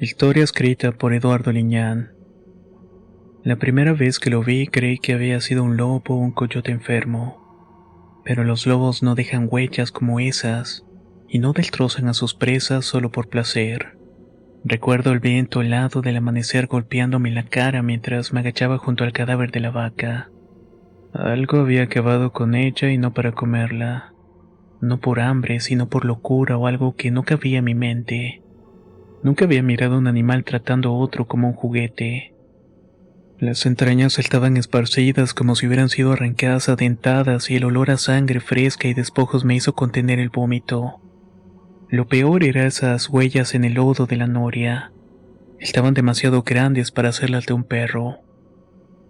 Historia escrita por Eduardo Liñán. La primera vez que lo vi creí que había sido un lobo o un coyote enfermo, pero los lobos no dejan huellas como esas y no destrozan a sus presas solo por placer. Recuerdo el viento helado del amanecer golpeándome en la cara mientras me agachaba junto al cadáver de la vaca. Algo había acabado con ella y no para comerla, no por hambre sino por locura o algo que no cabía en mi mente. Nunca había mirado a un animal tratando a otro como un juguete. Las entrañas estaban esparcidas como si hubieran sido arrancadas a dentadas y el olor a sangre fresca y despojos me hizo contener el vómito. Lo peor era esas huellas en el lodo de la noria. Estaban demasiado grandes para ser las de un perro.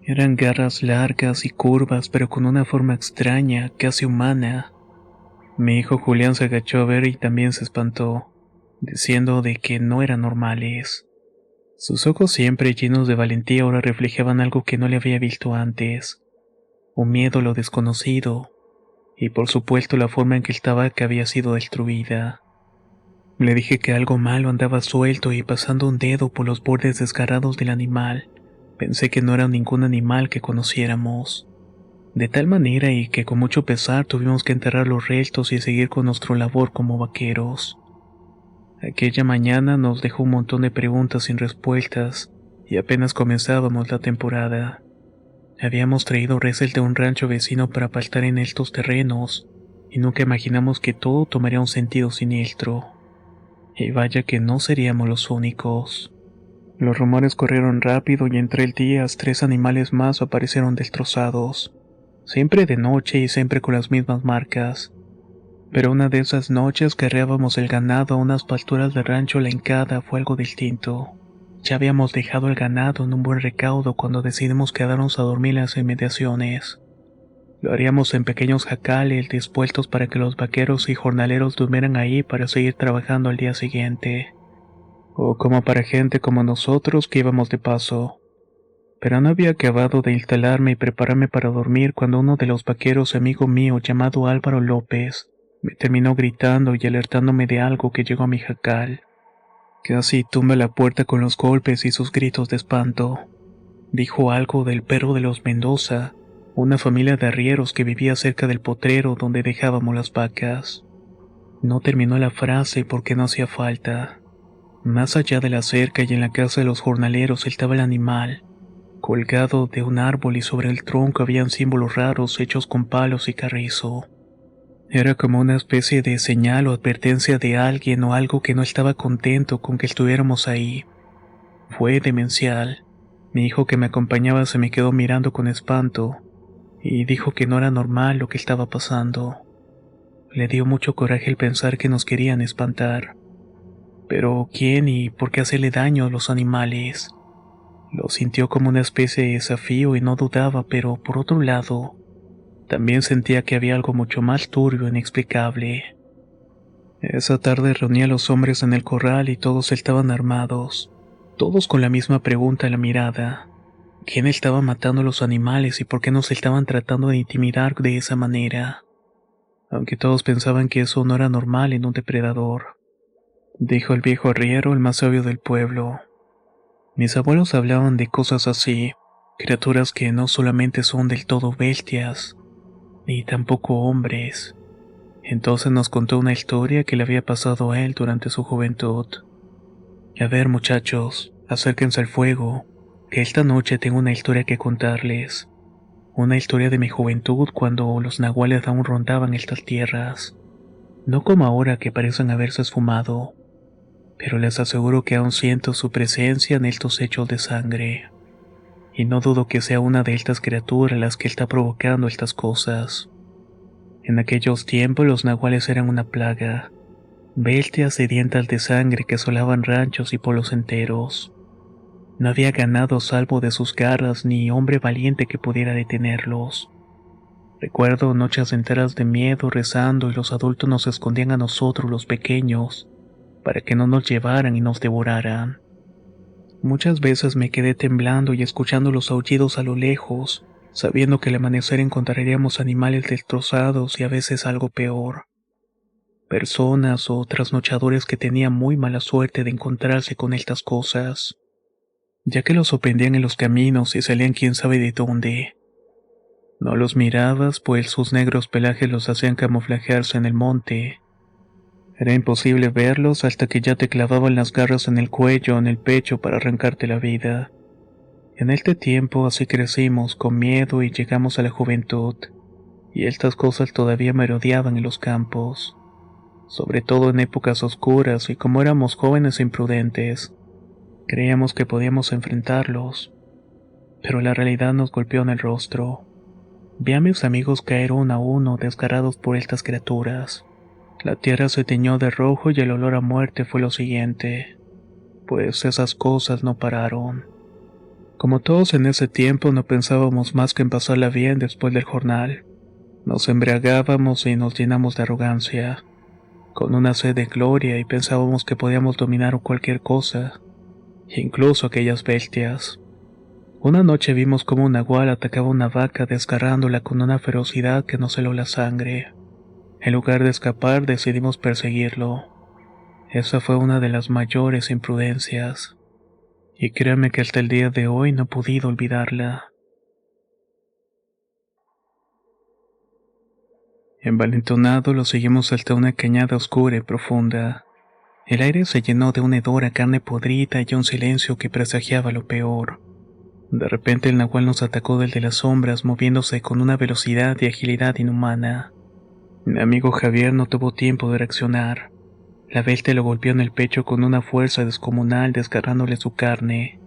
Eran garras largas y curvas pero con una forma extraña, casi humana. Mi hijo Julián se agachó a ver y también se espantó, diciendo de que no eran normales. Sus ojos siempre llenos de valentía ahora reflejaban algo que no le había visto antes, un miedo a lo desconocido, y por supuesto la forma en que estaba que había sido destruida. Le dije que algo malo andaba suelto y pasando un dedo por los bordes desgarrados del animal, pensé que no era ningún animal que conociéramos. De tal manera y que con mucho pesar tuvimos que enterrar los restos y seguir con nuestra labor como vaqueros. Aquella mañana nos dejó un montón de preguntas sin respuestas y apenas comenzábamos la temporada. Habíamos traído reses de un rancho vecino para pastar en estos terrenos y nunca imaginamos que todo tomaría un sentido siniestro. Y vaya que no seríamos los únicos. Los rumores corrieron rápido y en 3 días 3 animales más aparecieron destrozados, siempre de noche y siempre con las mismas marcas. Pero una de esas noches que arreábamos el ganado a unas pasturas de rancho La Hincada fue algo distinto. Ya habíamos dejado el ganado en un buen recaudo cuando decidimos quedarnos a dormir en las inmediaciones. Lo haríamos en pequeños jacales dispuestos para que los vaqueros y jornaleros durmieran ahí para seguir trabajando al día siguiente. O como para gente como nosotros que íbamos de paso. Pero no había acabado de instalarme y prepararme para dormir cuando uno de los vaqueros, amigo mío llamado Álvaro López, me terminó gritando y alertándome de algo que llegó a mi jacal. Casi tumba la puerta con los golpes y sus gritos de espanto. Dijo algo del perro de los Mendoza, una familia de arrieros que vivía cerca del potrero donde dejábamos las vacas. No terminó la frase porque no hacía falta. Más allá de la cerca y en la casa de los jornaleros estaba el animal, colgado de un árbol y sobre el tronco habían símbolos raros hechos con palos y carrizo. Era como una especie de señal o advertencia de alguien o algo que no estaba contento con que estuviéramos ahí. Fue demencial. Mi hijo que me acompañaba se me quedó mirando con espanto y dijo que no era normal lo que estaba pasando. Le dio mucho coraje el pensar que nos querían espantar. Pero ¿quién y por qué hacerle daño a los animales? Lo sintió como una especie de desafío y no dudaba, pero por otro lado, también sentía que había algo mucho más turbio e inexplicable. Esa tarde reuní a los hombres en el corral y todos estaban armados, todos con la misma pregunta en la mirada. ¿Quién estaba matando a los animales y por qué nos estaban tratando de intimidar de esa manera? Aunque todos pensaban que eso no era normal en un depredador. Dijo el viejo arriero, el más sabio del pueblo. Mis abuelos hablaban de cosas así, criaturas que no solamente son del todo bestias, ni tampoco hombres. Entonces nos contó una historia que le había pasado a él durante su juventud. A ver, muchachos, acérquense al fuego, que esta noche tengo una historia que contarles. Una historia de mi juventud cuando los nahuales aún rondaban estas tierras. No como ahora que parecen haberse esfumado, pero les aseguro que aún siento su presencia en estos hechos de sangre. Y no dudo que sea una de estas criaturas las que está provocando estas cosas. En aquellos tiempos los nahuales eran una plaga, bestias sedientas de sangre que asolaban ranchos y pueblos enteros. No había ganado salvo de sus garras ni hombre valiente que pudiera detenerlos. Recuerdo noches enteras de miedo rezando y los adultos nos escondían a nosotros los pequeños para que no nos llevaran y nos devoraran. Muchas veces me quedé temblando y escuchando los aullidos a lo lejos, sabiendo que al amanecer encontraríamos animales destrozados y a veces algo peor. personas o trasnochadores que tenían muy mala suerte de encontrarse con estas cosas, ya que los sorprendían en los caminos y salían quién sabe de dónde. No los mirabas, pues sus negros pelajes los hacían camuflajearse en el monte. Era imposible verlos hasta que ya te clavaban las garras en el cuello o en el pecho para arrancarte la vida. En este tiempo así crecimos con miedo y llegamos a la juventud, y estas cosas todavía merodeaban en los campos, sobre todo en épocas oscuras, y como éramos jóvenes e imprudentes, creíamos que podíamos enfrentarlos, pero la realidad nos golpeó en el rostro. Vi a mis amigos caer uno a uno desgarrados por estas criaturas. La tierra se tiñó de rojo y el olor a muerte fue lo siguiente, pues esas cosas no pararon. Como todos en ese tiempo no pensábamos más que en pasarla bien después del jornal. Nos embriagábamos y nos llenamos de arrogancia, con una sed de gloria, y pensábamos que podíamos dominar cualquier cosa, incluso aquellas bestias. Una noche vimos cómo un nahual atacaba una vaca desgarrándola con una ferocidad que nos heló la sangre. En lugar de escapar decidimos perseguirlo. Esa fue una de las mayores imprudencias, y créanme que hasta el día de hoy no he podido olvidarla. Envalentonado lo seguimos hasta una cañada oscura y profunda. El aire se llenó de un hedor a carne podrida y un silencio que presagiaba lo peor. De repente el nahual nos atacó desde las sombras, moviéndose con una velocidad y agilidad inhumana. Mi amigo Javier no tuvo tiempo de reaccionar. La bestia lo golpeó en el pecho con una fuerza descomunal, desgarrándole su carne.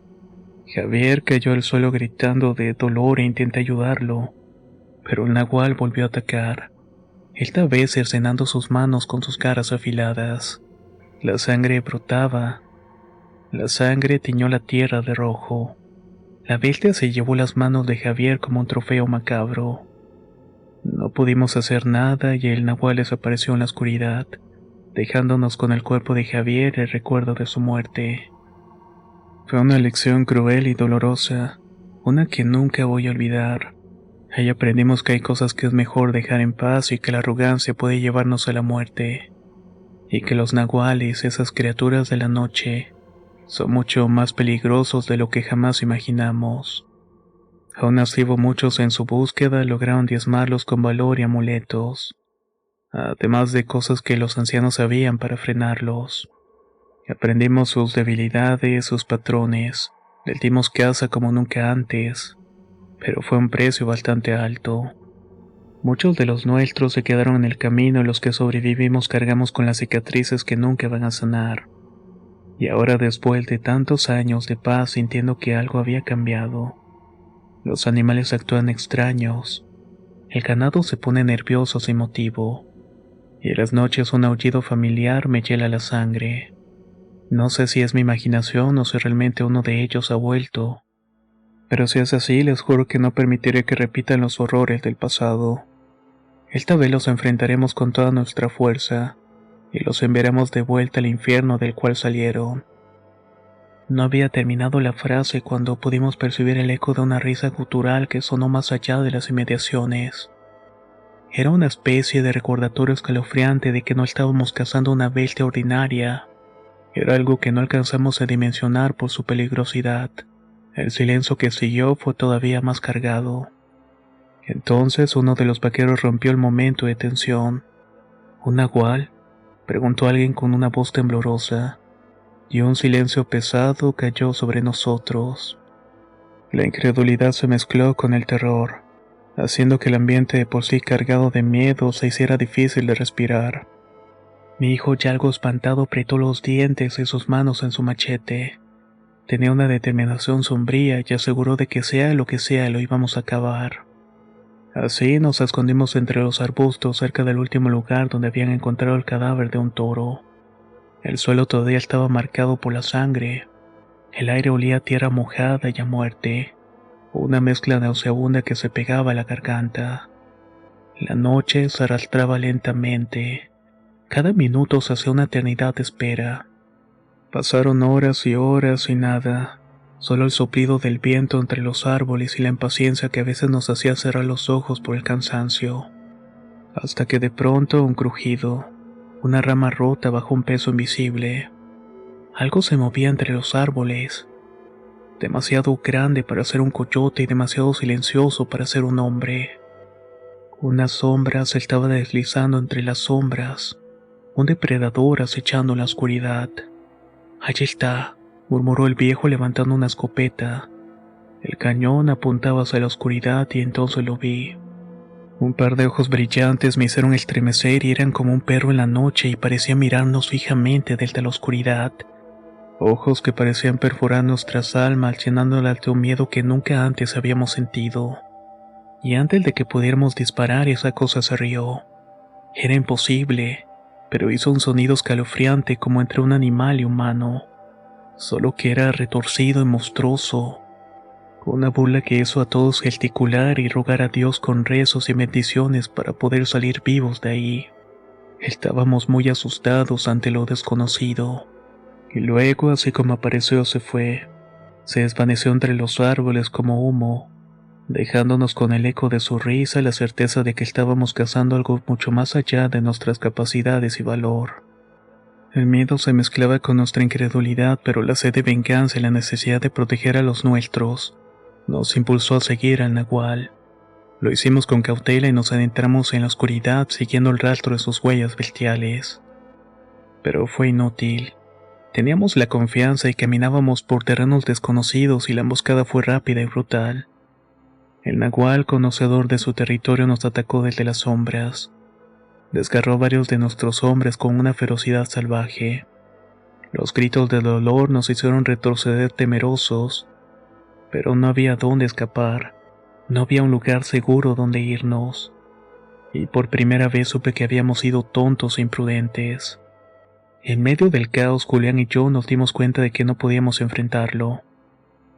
Javier cayó al suelo gritando de dolor e intenté ayudarlo, pero el nahual volvió a atacar, esta vez cercenando sus manos con sus garras afiladas. La sangre brotaba. La sangre tiñó la tierra de rojo. La bestia se llevó las manos de Javier como un trofeo macabro. No pudimos hacer nada y el nahual desapareció en la oscuridad, dejándonos con el cuerpo de Javier y el recuerdo de su muerte. Fue una lección cruel y dolorosa, una que nunca voy a olvidar. Ahí aprendimos que hay cosas que es mejor dejar en paz y que la arrogancia puede llevarnos a la muerte, y que los nahuales, esas criaturas de la noche, son mucho más peligrosos de lo que jamás imaginamos. Aún así muchos en su búsqueda lograron diezmarlos con valor y amuletos, además de cosas que los ancianos sabían para frenarlos. Aprendimos sus debilidades, sus patrones, les dimos caza como nunca antes, pero fue un precio bastante alto. Muchos de los nuestros se quedaron en el camino y los que sobrevivimos cargamos con las cicatrices que nunca van a sanar. Y ahora, después de tantos años de paz, sintiendo que algo había cambiado. Los animales actúan extraños. El ganado se pone nervioso sin motivo. Y en las noches un aullido familiar me hiela la sangre. No sé si es mi imaginación o si realmente uno de ellos ha vuelto. Pero si es así, les juro que no permitiré que repitan los horrores del pasado. Esta vez los enfrentaremos con toda nuestra fuerza, y los enviaremos de vuelta al infierno del cual salieron. No había terminado la frase cuando pudimos percibir el eco de una risa gutural que sonó más allá de las inmediaciones. Era una especie de recordatorio escalofriante de que no estábamos cazando una bestia ordinaria. Era algo que no alcanzamos a dimensionar por su peligrosidad. El silencio que siguió fue todavía más cargado. Entonces uno de los vaqueros rompió el momento de tensión. ¿Un nahual?, preguntó alguien con una voz temblorosa, y un silencio pesado cayó sobre nosotros. La incredulidad se mezcló con el terror, haciendo que el ambiente de por sí cargado de miedo se hiciera difícil de respirar. Mi hijo, ya algo espantado, apretó los dientes y sus manos en su machete. Tenía una determinación sombría y aseguró de que sea lo que sea lo íbamos a acabar. Así nos escondimos entre los arbustos cerca del último lugar donde habían encontrado el cadáver de un toro. El suelo todavía estaba marcado por la sangre. El aire olía a tierra mojada y a muerte, una mezcla nauseabunda que se pegaba a la garganta. La noche se arrastraba lentamente. Cada minuto se hacía una eternidad de espera. Pasaron horas y horas y nada. Solo el soplido del viento entre los árboles y la impaciencia que a veces nos hacía cerrar los ojos por el cansancio. Hasta que de pronto un crujido. una rama rota bajo un peso invisible. Algo se movía entre los árboles, demasiado grande para ser un coyote y demasiado silencioso para ser un hombre. Una sombra se estaba deslizando entre las sombras, un depredador acechando en la oscuridad. Allí está, murmuró el viejo levantando una escopeta. El cañón apuntaba hacia la oscuridad y entonces lo vi. Un par de ojos brillantes me hicieron estremecer y eran como un perro en la noche y parecía mirarnos fijamente desde la oscuridad. Ojos que parecían perforar nuestras almas, llenándolas de un miedo que nunca antes habíamos sentido. Y antes de que pudiéramos disparar, esa cosa se rió. Era imposible, pero hizo un sonido escalofriante como entre un animal y humano, solo que era retorcido y monstruoso. Una burla que hizo a todos gesticular y rogar a Dios con rezos y bendiciones para poder salir vivos de ahí. Estábamos muy asustados ante lo desconocido. Y luego, así como apareció, se fue. Se desvaneció entre los árboles como humo, dejándonos con el eco de su risa y la certeza de que estábamos cazando algo mucho más allá de nuestras capacidades y valor. El miedo se mezclaba con nuestra incredulidad, pero la sed de venganza y la necesidad de proteger a los nuestros nos impulsó a seguir al nahual. Lo hicimos con cautela y nos adentramos en la oscuridad siguiendo el rastro de sus huellas bestiales. Pero fue inútil. Teníamos la confianza y caminábamos por terrenos desconocidos y la emboscada fue rápida y brutal. El nahual, conocedor de su territorio, nos atacó desde las sombras. Desgarró a varios de nuestros hombres con una ferocidad salvaje. Los gritos de dolor nos hicieron retroceder temerosos, pero no había dónde escapar, no había un lugar seguro donde irnos, y por primera vez supe que habíamos sido tontos e imprudentes. En medio del caos, Julián y yo nos dimos cuenta de que no podíamos enfrentarlo.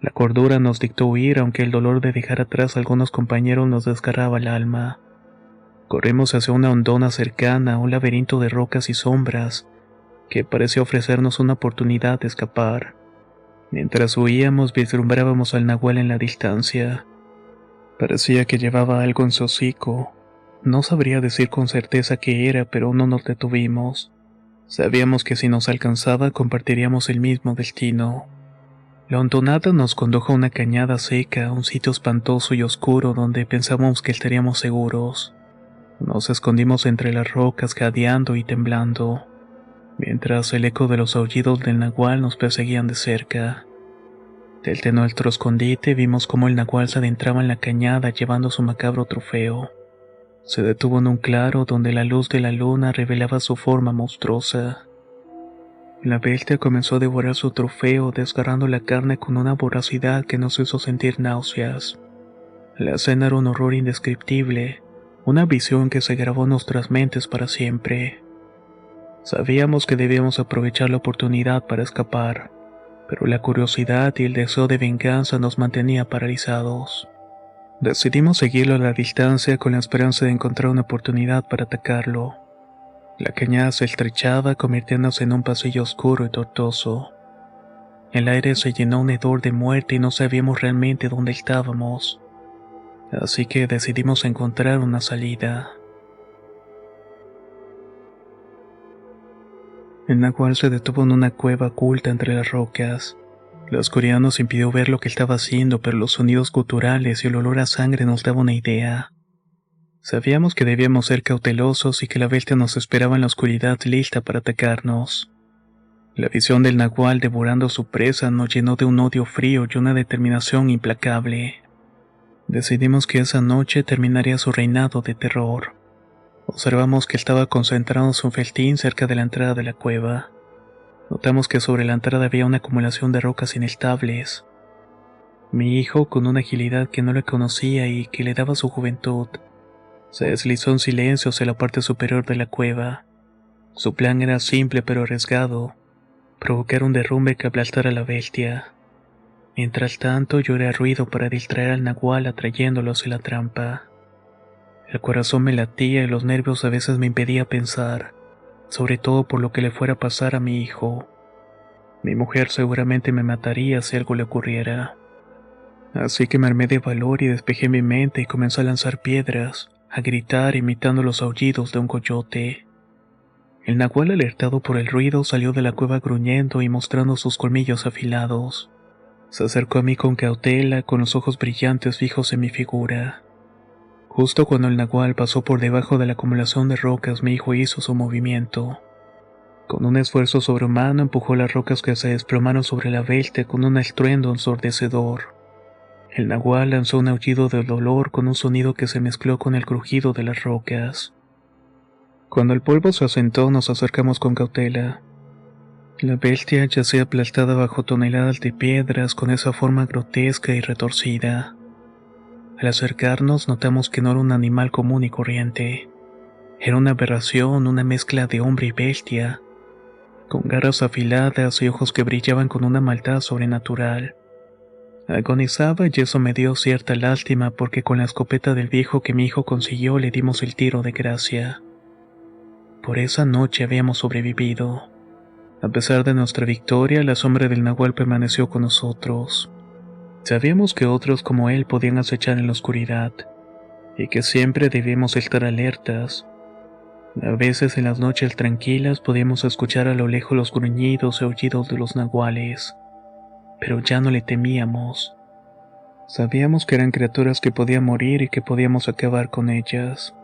La cordura nos dictó huir, aunque el dolor de dejar atrás a algunos compañeros nos desgarraba el alma. Corrimos hacia una hondona cercana, un laberinto de rocas y sombras, que pareció ofrecernos una oportunidad de escapar. Mientras huíamos, vislumbrábamos al nahual en la distancia. Parecía que llevaba algo en su hocico. No sabría decir con certeza qué era, pero no nos detuvimos. Sabíamos que si nos alcanzaba, compartiríamos el mismo destino. La hondonada nos condujo a una cañada seca, un sitio espantoso y oscuro donde pensábamos que estaríamos seguros. Nos escondimos entre las rocas, jadeando y temblando, mientras el eco de los aullidos del nahual nos perseguían de cerca. Desde nuestro escondite vimos cómo el nahual se adentraba en la cañada llevando su macabro trofeo. Se detuvo en un claro donde la luz de la luna revelaba su forma monstruosa. La bestia comenzó a devorar su trofeo, desgarrando la carne con una voracidad que nos hizo sentir náuseas. La escena era un horror indescriptible, una visión que se grabó en nuestras mentes para siempre. Sabíamos que debíamos aprovechar la oportunidad para escapar, pero la curiosidad y el deseo de venganza nos mantenía paralizados. Decidimos seguirlo a la distancia con la esperanza de encontrar una oportunidad para atacarlo. La cañada se estrechaba, convirtiéndose en un pasillo oscuro y tortuoso. El aire se llenó un hedor de muerte y no sabíamos realmente dónde estábamos. Así que decidimos encontrar una salida. El nahual se detuvo en una cueva oculta entre las rocas. La oscuridad nos impidió ver lo que estaba haciendo, pero los sonidos guturales y el olor a sangre nos daban una idea. Sabíamos que debíamos ser cautelosos y que la bestia nos esperaba en la oscuridad lista para atacarnos. La visión del nahual devorando a su presa nos llenó de un odio frío y una determinación implacable. Decidimos que esa noche terminaría su reinado de terror. Observamos que estaba concentrado su feltín cerca de la entrada de la cueva. Notamos que sobre la entrada había una acumulación de rocas inestables. Mi hijo, con una agilidad que no le conocía y que le daba su juventud, se deslizó en silencio hacia la parte superior de la cueva. Su plan era simple pero arriesgado: provocar un derrumbe que aplastara a la bestia. Mientras tanto, yo haré ruido para distraer al nahual atrayéndolo hacia la trampa. El corazón me latía y los nervios a veces me impedía pensar, sobre todo por lo que le fuera a pasar a mi hijo. Mi mujer seguramente me mataría si algo le ocurriera. Así que me armé de valor y despejé mi mente y comencé a lanzar piedras, a gritar imitando los aullidos de un coyote. El nahual, alertado por el ruido, salió de la cueva gruñendo y mostrando sus colmillos afilados. Se acercó a mí con cautela, con los ojos brillantes fijos en mi figura. Justo cuando el nahual pasó por debajo de la acumulación de rocas, mi hijo hizo su movimiento. Con un esfuerzo sobrehumano empujó las rocas que se desplomaron sobre la bestia con un estruendo ensordecedor. El nahual lanzó un aullido de dolor con un sonido que se mezcló con el crujido de las rocas. Cuando el polvo se asentó, nos acercamos con cautela. La bestia yacía aplastada bajo toneladas de piedras con esa forma grotesca y retorcida. Al acercarnos notamos que no era un animal común y corriente. Era una aberración, una mezcla de hombre y bestia, con garras afiladas y ojos que brillaban con una maldad sobrenatural. Agonizaba y eso me dio cierta lástima porque con la escopeta del viejo que mi hijo consiguió le dimos el tiro de gracia. Por esa noche habíamos sobrevivido. A pesar de nuestra victoria, la sombra del nahual permaneció con nosotros. Sabíamos que otros como él podían acechar en la oscuridad, y que siempre debíamos estar alertas. A veces en las noches tranquilas podíamos escuchar a lo lejos los gruñidos y aullidos de los nahuales, pero ya no le temíamos. Sabíamos que eran criaturas que podían morir y que podíamos acabar con ellas.